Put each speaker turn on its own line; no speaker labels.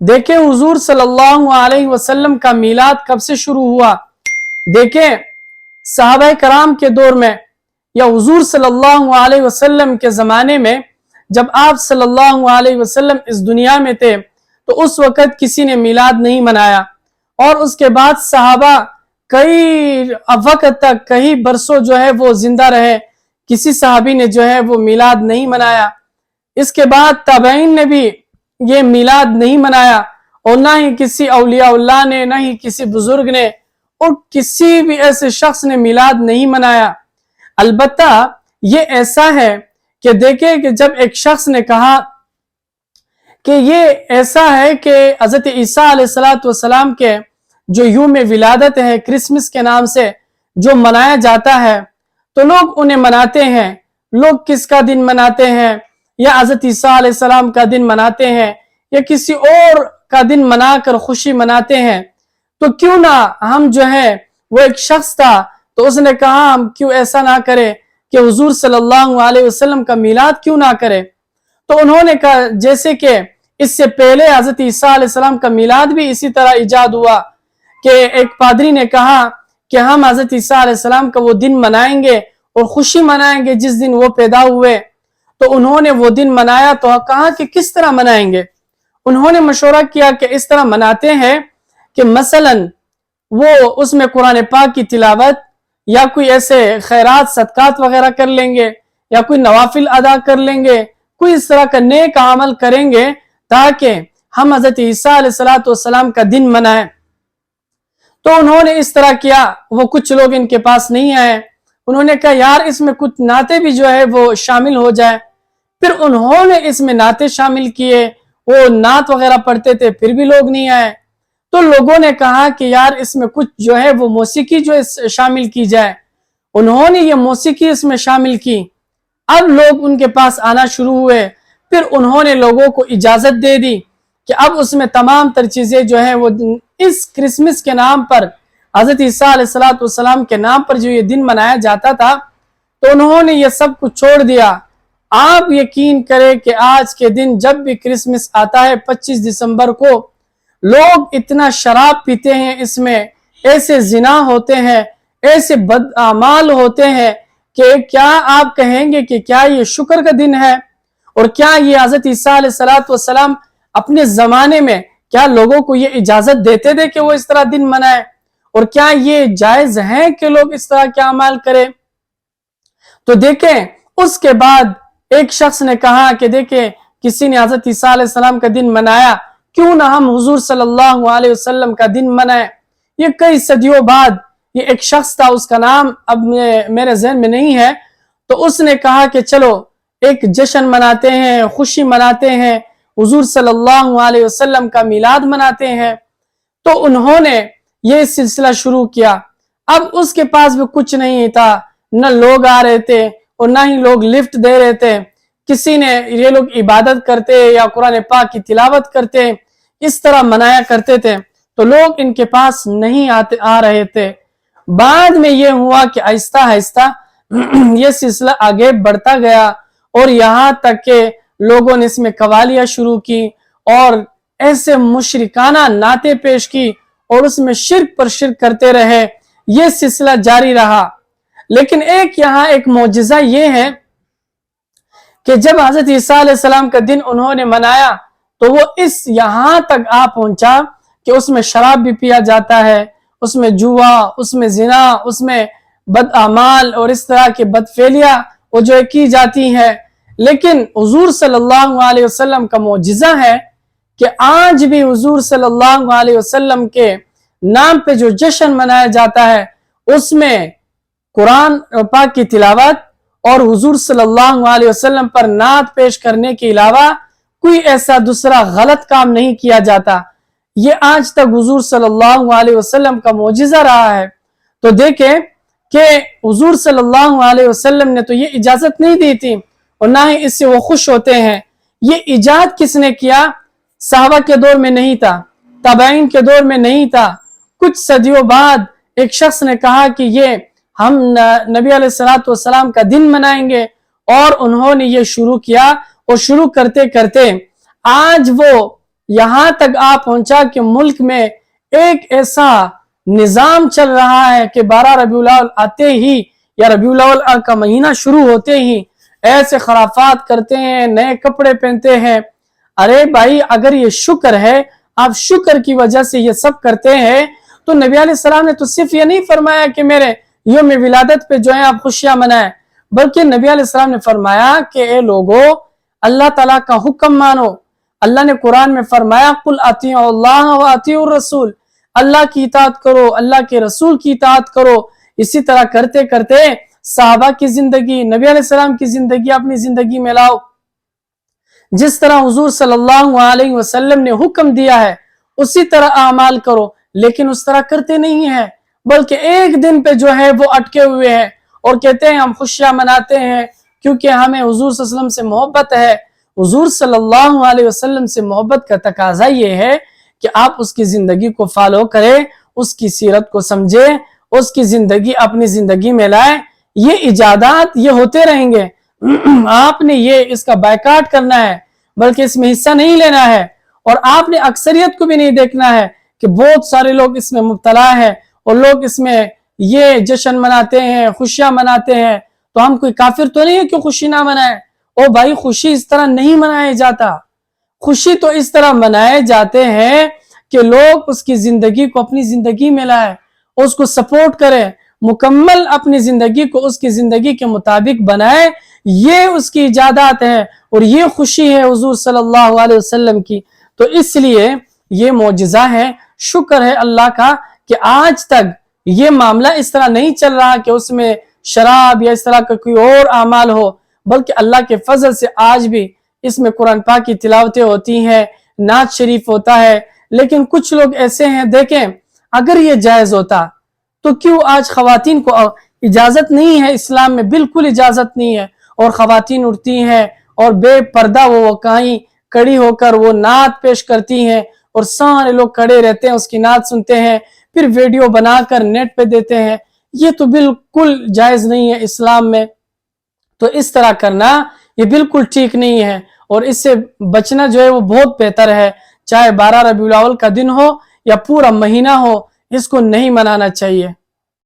دیکھیں حضور صلی اللہ علیہ وسلم کا میلاد کب سے شروع ہوا؟ دیکھیں صحابہ کرام کے دور میں یا حضور صلی اللہ علیہ وسلم کے زمانے میں، جب آپ صلی اللہ علیہ وسلم اس دنیا میں تھے تو اس وقت کسی نے میلاد نہیں منایا، اور اس کے بعد صحابہ کئی وقت تک، کئی برسوں جو ہے وہ زندہ رہے، کسی صحابی نے جو ہے وہ میلاد نہیں منایا۔ اس کے بعد تابعین نے بھی یہ میلاد نہیں منایا، اور نہ ہی کسی اولیاء اللہ نے، نہ ہی کسی بزرگ نے، اور کسی بھی ایسے شخص نے میلاد نہیں منایا۔ البتہ یہ ایسا ہے کہ دیکھیں کہ جب ایک شخص نے کہا کہ یہ ایسا ہے کہ حضرت عیسیٰ علیہ السلام کے جو یوم ولادت ہے کرسمس کے نام سے جو منایا جاتا ہے، تو لوگ انہیں مناتے ہیں۔ لوگ کس کا دن مناتے ہیں؟ یا حضرت عیسیٰ علیہ السلام کا دن مناتے ہیں، یا کسی اور کا دن منا کر خوشی مناتے ہیں۔ تو کیوں نہ ہم جو ہے، وہ ایک شخص تھا تو اس نے کہا ہم کیوں ایسا نہ کرے کہ حضور صلی اللہ علیہ وسلم کا میلاد کیوں نہ کرے۔ تو انہوں نے کہا جیسے کہ اس سے پہلے حضرت عیسیٰ علیہ السلام کا میلاد بھی اسی طرح ایجاد ہوا کہ ایک پادری نے کہا کہ ہم حضرت عیسیٰ علیہ السلام کا وہ دن منائیں گے اور خوشی منائیں گے جس دن وہ پیدا ہوئے۔ تو انہوں نے وہ دن منایا، تو کہا کہ کس طرح منائیں گے؟ انہوں نے مشورہ کیا کہ اس طرح مناتے ہیں کہ مثلا وہ اس میں قرآن پاک کی تلاوت یا کوئی ایسے خیرات صدقات وغیرہ کر لیں گے، یا کوئی نوافل ادا کر لیں گے، کوئی اس طرح کا نیک عمل کریں گے تاکہ ہم حضرت عیسیٰ علیہ السلام کا دن منائیں۔ تو انہوں نے اس طرح کیا۔ وہ کچھ لوگ ان کے پاس نہیں آئے، انہوں نے کہا یار اس میں کچھ نعتیں بھی جو ہے وہ شامل ہو جائے۔ پھر انہوں نے اس میں نعتیں شامل کیے، وہ نعت وغیرہ پڑھتے تھے، پھر بھی لوگ نہیں آئے۔ تو لوگوں نے کہا کہ یار اس میں کچھ جو ہے وہ موسیقی جو شامل کی جائے۔ انہوں نے یہ موسیقی اس میں شامل کی۔ اب لوگ ان کے پاس آنا شروع ہوئے، پھر انہوں نے لوگوں کو اجازت دے دی کہ اب اس میں تمام تر چیزیں جو ہیں وہ اس کرسمس کے نام پر، حضرت عیسیٰ علیہ السلام کے نام پر جو یہ دن منایا جاتا تھا، تو انہوں نے یہ سب کچھ چھوڑ دیا۔ آپ یقین کریں کہ آج کے دن جب بھی کرسمس آتا ہے 25 دسمبر کو، لوگ اتنا شراب پیتے ہیں، اس میں ایسے زنا ہوتے ہیں، ایسے بد اعمال ہوتے ہیں کہ کیا آپ کہیں گے کہ کیا یہ شکر کا دن ہے؟ اور کیا یہ حضرت عیسیٰ علیہ السلام اپنے زمانے میں کیا لوگوں کو یہ اجازت دیتے تھے کہ وہ اس طرح دن منائے؟ اور کیا یہ جائز ہے کہ لوگ اس طرح کیا عمل کریں؟ تو دیکھیں اس کے بعد ایک شخص نے کہا کہ دیکھیں کسی نے حضرت عیسیٰ علیہ السلام کا دن منایا، کیوں نہ ہم حضور صلی اللہ علیہ وسلم کا دن منائیں۔ یہ کئی صدیوں بعد یہ ایک شخص تھا، اس کا نام اب میرے ذہن میں نہیں ہے، تو اس نے کہا کہ چلو ایک جشن مناتے ہیں، خوشی مناتے ہیں، حضور صلی اللہ علیہ وسلم کا میلاد مناتے ہیں۔ تو انہوں نے یہ سلسلہ شروع کیا۔ اب اس کے پاس بھی کچھ نہیں تھا، نہ لوگ آ رہے تھے اور نہ ہی لوگ لفٹ دے رہے تھے۔ کسی نے یہ لوگ عبادت کرتے یا قرآن پاک کی تلاوت کرتے، اس طرح منایا کرتے تھے، تو لوگ ان کے پاس نہیں آ رہے تھے۔ بعد میں یہ ہوا کہ آہستہ آہستہ یہ سلسلہ آگے بڑھتا گیا، اور یہاں تک کہ لوگوں نے اس میں قوالیاں شروع کی اور ایسے مشرکانہ نعتیں پیش کی، اور اس میں شرک پر شرک کرتے رہے۔ یہ سلسلہ جاری رہا۔ لیکن یہاں ایک معجزہ یہ ہے کہ جب حضرت عیسیٰ علیہ السلام کا دن انہوں نے منایا تو وہ اس یہاں تک آ پہنچا کہ اس میں شراب بھی پیا جاتا ہے، اس میں جوا، اس میں زنا، اس میں بد اعمال اور اس طرح کی بدفعلیاں وہ جو کی جاتی ہیں۔ لیکن حضور صلی اللہ علیہ وسلم کا معجزہ ہے کہ آج بھی حضور صلی اللہ علیہ وسلم کے نام پہ جو جشن منایا جاتا ہے، اس میں قرآن پاک کی تلاوت اور حضور صلی اللہ علیہ وسلم پر نعت پیش کرنے کے علاوہ کوئی ایسا دوسرا غلط کام نہیں کیا جاتا۔ یہ آج تک حضور صلی اللہ علیہ وسلم کا معجزہ رہا ہے۔ تو دیکھیں کہ حضور صلی اللہ علیہ وسلم نے تو یہ اجازت نہیں دی تھی، اور نہ ہی اس سے وہ خوش ہوتے ہیں۔ یہ ایجاد کس نے کیا؟ صحابہ کے دور میں نہیں تھا، تابعین کے دور میں نہیں تھا۔ کچھ صدیوں بعد ایک شخص نے کہا کہ یہ ہم نبی علیہ السلام کا دن منائیں گے، اور انہوں نے یہ شروع کیا، اور شروع کرتے کرتے آج وہ یہاں تک آ پہنچا کہ ملک میں ایک ایسا نظام چل رہا ہے کہ 12 ربیع الاول آتے ہی یا ربیع الاول کا مہینہ شروع ہوتے ہی ایسے خرافات کرتے ہیں، نئے کپڑے پہنتے ہیں۔ ارے بھائی، اگر یہ شکر ہے، آپ شکر کی وجہ سے یہ سب کرتے ہیں، تو نبی علیہ السلام نے تو صرف یہ نہیں فرمایا کہ میرے یوم ولادت پہ جو ہے آپ خوشیاں منائیں، بلکہ نبی علیہ السلام نے فرمایا کہ اے لوگو، اللہ تعالیٰ کا حکم مانو۔ اللہ نے قرآن میں فرمایا قُلْ اطیعوا اللہ واطیعوا الرسول، اللہ کی اطاعت کرو، اللہ کے رسول کی اطاعت کرو۔ اسی طرح کرتے کرتے صحابہ کی زندگی، نبی علیہ السلام کی زندگی اپنی زندگی میں لاؤ۔ جس طرح حضور صلی اللہ علیہ وسلم نے حکم دیا ہے اسی طرح اعمال کرو، لیکن اس طرح کرتے نہیں ہیں، بلکہ ایک دن پہ جو ہے وہ اٹکے ہوئے ہیں اور کہتے ہیں ہم خوشیاں مناتے ہیں کیونکہ ہمیں حضور صلی اللہ علیہ وسلم سے محبت ہے۔ حضور صلی اللہ علیہ وسلم سے محبت کا تقاضا یہ ہے کہ آپ اس کی زندگی کو فالو کریں، اس کی سیرت کو سمجھیں، اس کی زندگی اپنی زندگی میں لائیں۔ یہ ایجادات یہ ہوتے رہیں گے، آپ نے اس کا بائیکاٹ کرنا ہے، بلکہ اس میں حصہ نہیں لینا ہے، اور آپ نے اکثریت کو بھی نہیں دیکھنا ہے کہ بہت سارے لوگ اس میں مبتلا ہیں اور لوگ اس میں یہ جشن مناتے ہیں، خوشیاں مناتے ہیں، تو ہم کوئی کافر تو نہیں ہے کہ خوشی نہ منائیں۔ او بھائی، خوشی اس طرح نہیں منایا جاتا، خوشی تو اس طرح منائے جاتے ہیں کہ لوگ اس کی زندگی کو اپنی زندگی میں لائیں، اس کو سپورٹ کریں، مکمل اپنی زندگی کو اس کی زندگی کے مطابق بنائیں۔ یہ اس کی ایجادات ہیں اور یہ خوشی ہے حضور صلی اللہ علیہ وسلم کی۔ تو اس لیے یہ معجزہ ہے، شکر ہے اللہ کا کہ آج تک یہ معاملہ اس طرح نہیں چل رہا کہ اس میں شراب یا اس طرح کا کوئی اور اعمال ہو، بلکہ اللہ کے فضل سے آج بھی اس میں قرآن پاک کی تلاوتیں ہوتی ہیں، نعت شریف ہوتا ہے۔ لیکن کچھ لوگ ایسے ہیں، دیکھیں اگر یہ جائز ہوتا تو کیوں آج خواتین کو اجازت نہیں ہے، اسلام میں بالکل اجازت نہیں ہے، اور خواتین اٹھتی ہیں اور بے پردہ وہ کہیں کڑی ہو کر وہ نعت پیش کرتی ہیں اور سارے لوگ کھڑے رہتے ہیں، اس کی نعت سنتے ہیں، پھر ویڈیو بنا کر نیٹ پہ دیتے ہیں۔ یہ تو بالکل جائز نہیں ہے اسلام میں، تو اس طرح کرنا یہ بالکل ٹھیک نہیں ہے، اور اس سے بچنا جو ہے وہ بہت بہتر ہے۔ چاہے 12 ربیع الاول کا دن ہو یا پورا مہینہ ہو، اس کو نہیں منانا چاہیے۔